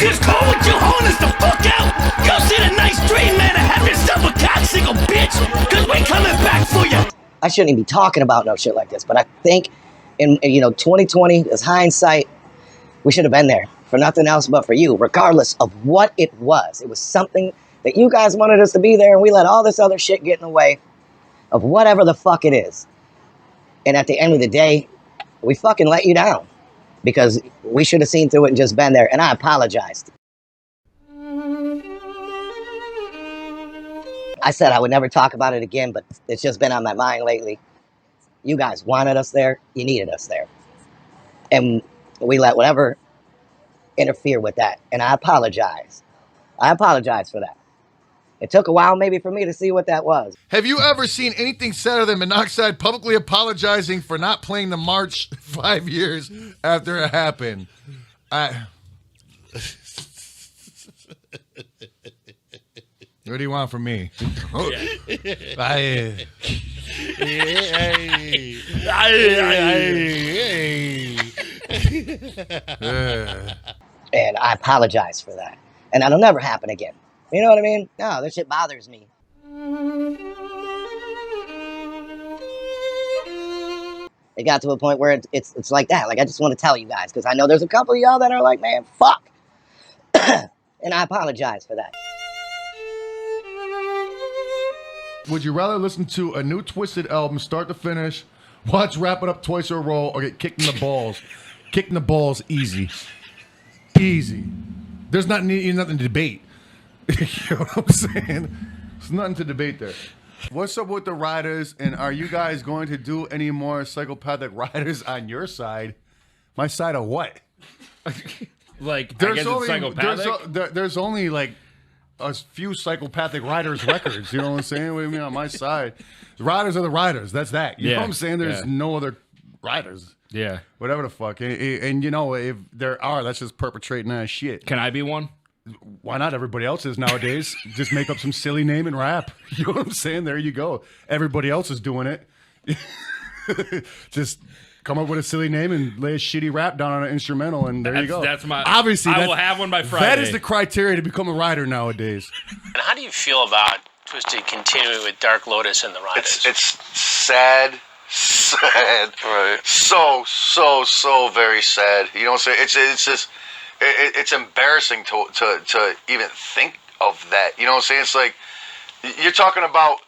just call with your horns the fuck out. Go sit a nice dream, man, and have yourself a cocksucker, bitch. Cause we coming back for you. I shouldn't even be talking about no shit like this, but I think in 2020 is hindsight. We should have been there for nothing else but for you, regardless of what it was. It was something that you guys wanted us to be there, and we let all this other shit get in the way of whatever the fuck it is. And at the end of the day, we fucking let you down because we should have seen through it and just been there, and I apologized. I said I would never talk about it again, but it's just been on my mind lately. You guys wanted us there. You needed us there. And we let whatever interfere with that. And I apologize. I apologize for that. It took a while maybe for me to see what that was. Have you ever seen anything sadder than Monoxide publicly apologizing for not playing the march 5 years after it happened? What do you want from me? And I apologize for that. And that'll never happen again. You know what I mean? No, this shit bothers me. It got to a point where it's like that. Like, I just want to tell you guys, because I know there's a couple of y'all that are like, man, fuck. And I apologize for that. Would you rather listen to a new Twiztid album start to finish, watch Wrap It Up Twice or Roll, or get kicked in the balls? Kicking the balls, easy. Easy. There's nothing to debate. You know what I'm saying? There's nothing to debate there. What's up with the riders, and are you guys going to do any more psychopathic riders on your side? My side of what? Like, I guess it's psychopathic? There's only like a few psychopathic riders records. You know what I'm saying? What do you mean on my side? The riders are the riders. That's that. You know what I'm saying? There's no other riders. Yeah. Whatever the fuck. And you know, if there are, that's just perpetrating that shit. Can I be one? Why not? Everybody else is nowadays. Just make up some silly name and rap. You know what I'm saying? There you go. Everybody else is doing it. Just come up with a silly name and lay a shitty rap down on an instrumental, and there you go. That's my. Obviously, I will have one by Friday. That is the criteria to become a rider nowadays. And how do you feel about Twiztid continuing with Dark Lotus and the Riders? It's sad. Right. So very sad. You know what I'm saying? It's just it's embarrassing to even think of that. You know what I'm saying? It's like you're talking about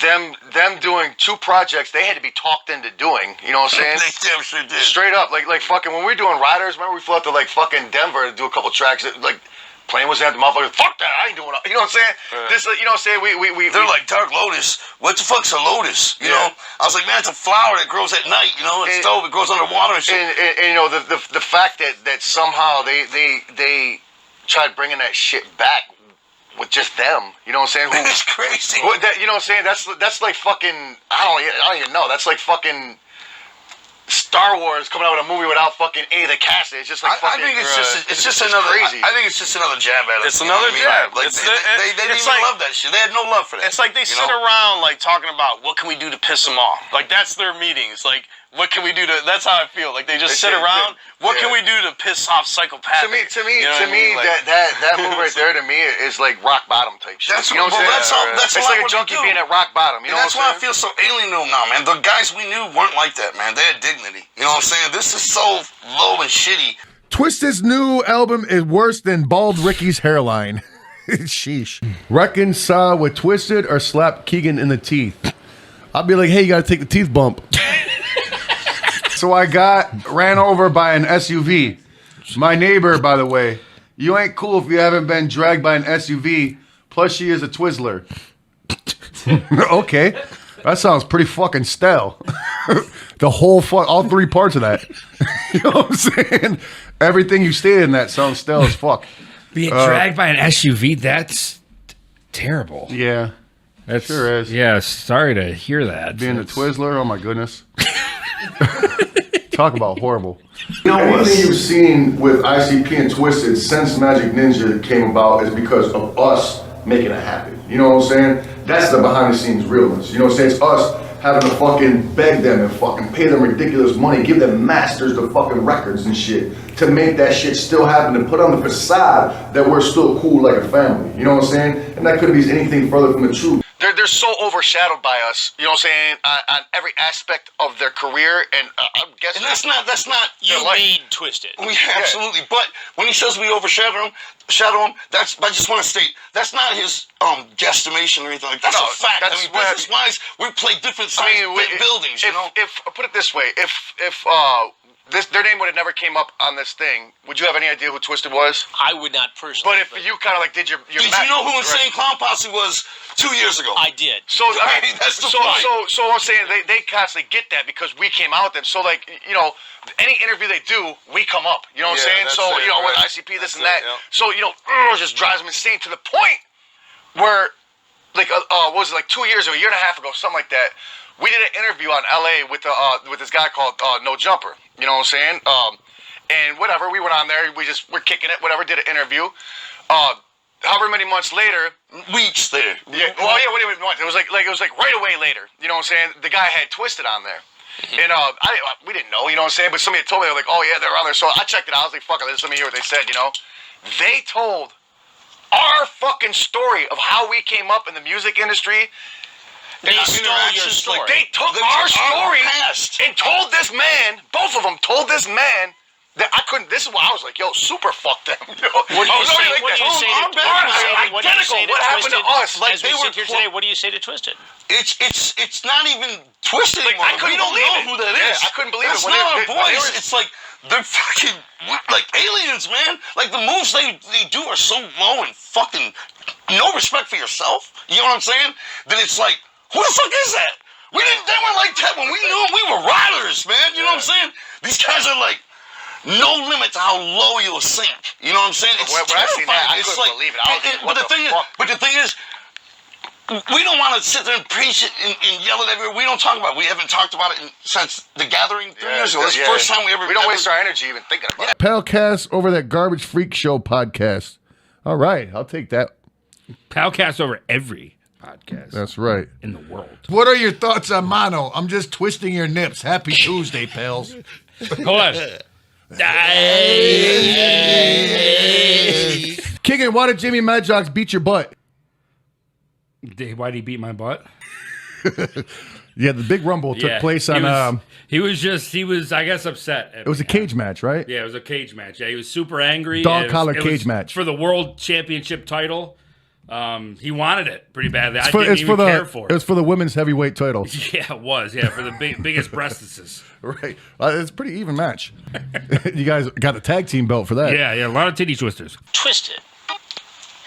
them doing two projects they had to be talked into doing. You know what I'm saying? They damn sure did. Straight up, like fucking when we were doing Riders, remember we flew out to like fucking Denver to do a couple tracks. Like plane was at the motherfuckers. Fuck that! I ain't doing it. You know what I'm saying? This, you know what I'm saying? We They're like Dark Lotus. What the fuck's a lotus? You know? I was like, man, it's a flower that grows at night. You know, it's dope. It grows underwater and shit. And you know the fact that somehow they tried bringing that shit back with just them. You know what I'm saying? It's crazy. You know what I'm saying? That's like fucking. I don't even know. That's like fucking Star Wars coming out with a movie without fucking any of the cast. It's just like fucking. I think it's just another crazy. I think it's just another jab at us. It's another jab. Like they didn't even love that shit. They had no love for that. It's like they sit around like talking about what can we do to piss them off. Like that's their meetings. Like what can we do to? That's how I feel. Like they just sit around. What can we do to piss off psychopaths? To me, that move right there to me is like rock bottom type shit. That's you know what I'm saying? That's it's like a junkie being at rock bottom. You know that's why I feel so alien to them now, man. The guys we knew weren't like that, man. They had dignity. You know what I'm saying? This is so low and shitty. Twiztid's new album is worse than Bald Ricky's hairline. Sheesh. Reconcile with Twiztid or slap Keegan in the teeth? I'll be like, hey, you gotta take the teeth bump. So I got ran over by an SUV. My neighbor, by the way. You ain't cool if you haven't been dragged by an SUV. Plus, she is a Twizzler. Okay. That sounds pretty fucking stale. The whole all three parts of that. You know what I'm saying? Everything you stated in that sounds stale as fuck. Being dragged by an SUV, that's terrible. Yeah. That sure is. Yeah, sorry to hear that. Being a Twizzler, oh my goodness. Talk about horrible. Everything you've seen with ICP and Twiztid since Magic Ninja came about is because of us making it happen. You know what I'm saying? That's the behind the scenes realness. You know what I'm saying? It's us having to fucking beg them and fucking pay them ridiculous money, give them masters to fucking records and shit to make that shit still happen and put on the facade that we're still cool like a family. You know what I'm saying? And that couldn't be anything further from the truth. They're so overshadowed by us, you know what I'm saying, on every aspect of their career, and I'm guessing... And that's not You made Twiztid. Absolutely, but when he says we overshadow him, I just want to state, that's not his guesstimation or anything like that. That's a fact. That's business-wise, we play different size buildings, you know? If put it this way, if their name would have never came up on this thing, would you have any idea who Twiztid was? I would not personally. But if you kind of like did your Did you know who Insane Clown Posse was 2 years ago? I did. So I mean, that's the point. So I'm saying they constantly get that because we came out with them. So like, you know, any interview they do, we come up. You know what I'm saying? So you know, with ICP, this and that. Yeah. So you know, it just drives them insane to the point where, like, what was it, like 2 years ago, a year and a half ago, something like that. We did an interview on LA with this guy called No Jumper. You know what I'm saying? And whatever, we went on there. We're kicking it. Whatever, did an interview. However many months later, weeks later. Yeah. Well, yeah. What do you want? It was like right away later. You know what I'm saying? The guy had Twiztid on there. And we didn't know, you know what I'm saying? But somebody told me, they're like, oh yeah, they're on there. So I checked it out. I was like, fuck it, let me hear what they said, you know? They told our fucking story of how we came up in the music industry. They stole your story. Like, they took our story and told this man, both of them told this man, that I couldn't. This is why I was like, "Yo, super fuck them." You know? What do you say? What do you say to Twiztid? What happened to us? Like as we sit here today, what do you say to Twiztid? It's not even Twiztid anymore. I couldn't believe who that is. I couldn't believe That's it. That's not our boys. It's like they're fucking like aliens, man. Like the moves they do are so low and fucking no respect for yourself. You know what I'm saying? Then it's like, who the fuck is that? They weren't like that when we knew them. We were riders, man. You know what I'm saying? These guys are like. No limit to how low you'll sink. You know what I'm saying? It's terrifying. I couldn't believe it. But the thing is, we don't want to sit there and preach it and yell it everywhere. We don't talk about it. We haven't talked about it since the gathering 3 years ago. It's the first time we ever... We don't waste our energy even thinking about it. Palcast over that Garbage Freak Show podcast. All right, I'll take that. Palcast over every podcast. That's right. In the world. What are your thoughts on mono? I'm just twisting your nips. Happy Tuesday, pals. Hold on. Kiggin, why did Jimmy Mad Jocks beat your butt? Why did he beat my butt? Yeah, the big rumble took place on... He was, I guess, upset. It was a cage match, right? Yeah, it was a cage match. Yeah, he was super angry. Dog collar cage match. For the world championship title. He wanted it pretty badly. I didn't even care for it. It was for the women's heavyweight title. Yeah, it was. Yeah, for the biggest breastises. Right. It's a pretty even match. You guys got the tag team belt for that. Yeah, a lot of titty twisters. Twiztid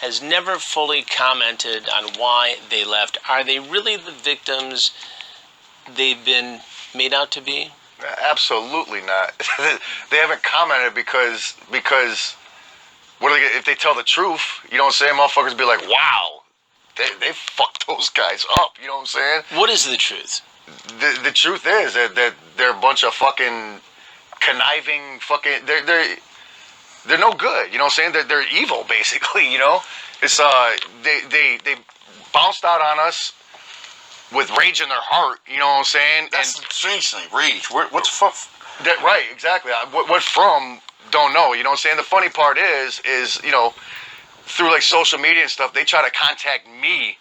has never fully commented on why they left. Are they really the victims they've been made out to be? Absolutely not. They haven't commented because what are they, if they tell the truth, you know what I'm saying? Motherfuckers be like, wow, they fucked those guys up. You know what I'm saying? What is the truth? The truth is that they're a bunch of fucking conniving fucking. They're no good. You know what I'm saying? They're evil, basically. You know, it's they bounced out on us with rage in their heart. You know what I'm saying? That's the strange thing. Rage. What the fuck? Right. Exactly. What from? Don't know. You know what I'm saying? The funny part is you know, through like social media and stuff, they try to contact me.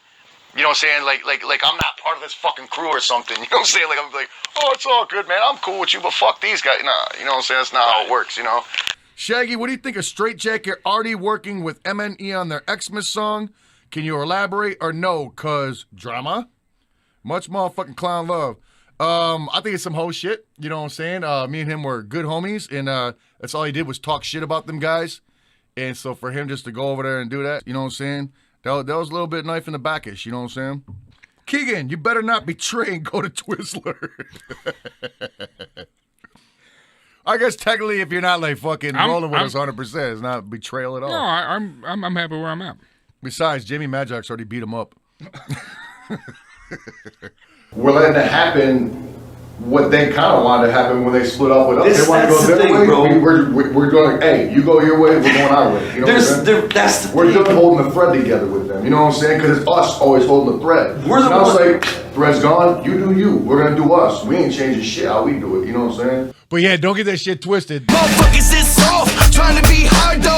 You know what I'm saying? Like I'm not part of this fucking crew or something. You know what I'm saying? Like I'm like, oh, it's all good, man. I'm cool with you, but fuck these guys. Nah, you know what I'm saying? That's not how it works, you know? Shaggy, what do you think of Straight Jacket already working with MNE on their Xmas song? Can you elaborate or no? Cause drama? Much motherfucking clown love. I think it's some hoe shit. You know what I'm saying? Me and him were good homies, and that's all he did was talk shit about them guys. And so for him just to go over there and do that, you know what I'm saying? That was a little bit knife in the backish, you know what I'm saying? Keegan, you better not betray and go to Twizzler. I guess technically, if you're not like fucking rolling with us 100%, it's not betrayal at all. No, I'm happy where I'm at. Besides, Jimmy Mad Jocks already beat him up. We're letting it happen what they kind of wanted to happen when they split up with us. They want to go their way. Bro. We're going, hey, you go your way, we're going our way. You know what I'm saying? That's the we're thing. done holding the thread together with them. You know what I'm saying? Because it's us always holding the thread. We're the now ones. it's like, thread's gone, you do you. We're going to do us. We ain't changing shit how we do it. You know what I'm saying? But yeah, don't get that shit twisted. Motherfuckers is soft, trying to be hard though.